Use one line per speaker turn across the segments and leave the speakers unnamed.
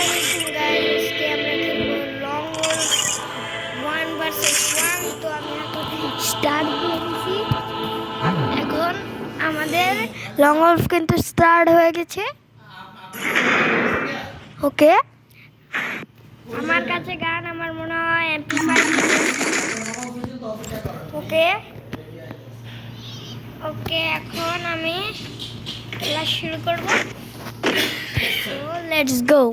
আসসালামু আলাইকুম গাইস, আজকে আমরা খেলবো লং ওয়ার্স 1 ভার্সেস 1। তো আমি এখন স্টার্ট দিয়েছি। এখন আমাদের লং ওয়ার্স কিন্তু স্টার্ট হয়ে গেছে। ওকে, আমার কাছে গান আমার মনে হয় MP5। ওকে ওকে, এখন আমি খেলা শুরু করব। So let's go.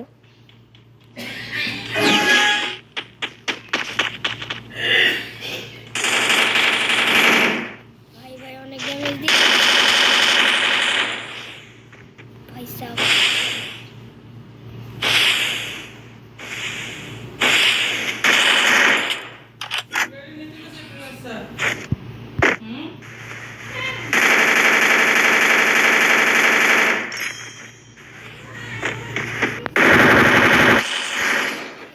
ভাই অনেক ড্যামেজ দিচ্ছে ভাই সাহেব।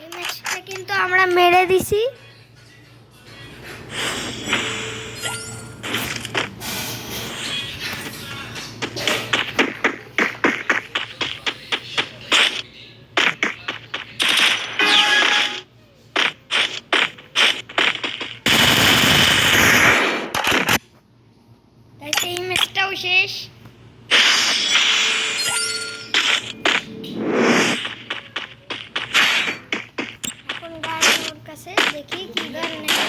এই ম্যাচটা কিন্তু আমরা মেরে দিছি। তাই এই ম্যাচটাও শেষ। এখন গান ওর কাছে দেখি কি গান নেই।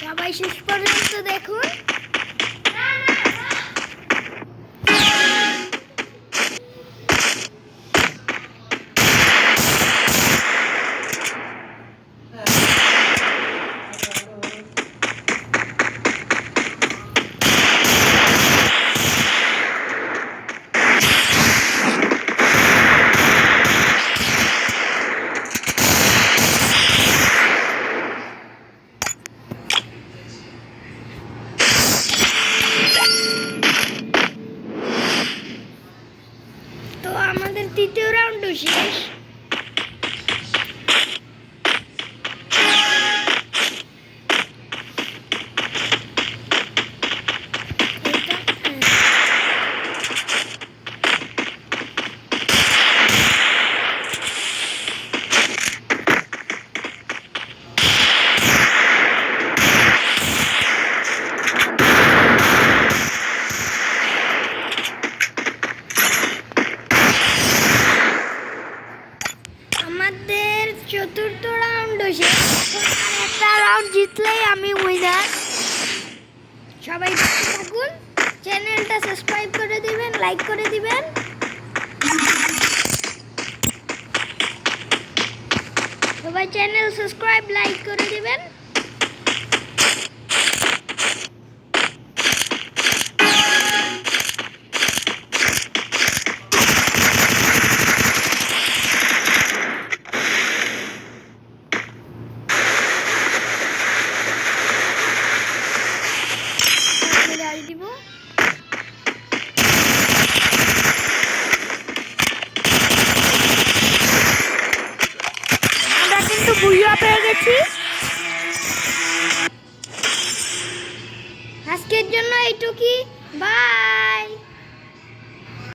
সবাই শেষ পর্যন্ত দেখুন। তো আমাদের তৃতীয় রাউন্ডও শেষ। আমাদের চতুর্থ রাউন্ড শেষ। একটা রাউন্ড জিতলেই আমি উইনার। সবাই দেখতে থাকুন। চ্যানেলটা সাবস্ক্রাইব করে দিবেন, লাইক করে দিবেন। সবাই চ্যানেল সাবস্ক্রাইব লাইক করে দিবেন। দিব আমরা কিন্তু বুঝিয়া পেয়ে গেছি। আজকের জন্য এইটুকুই, বাই।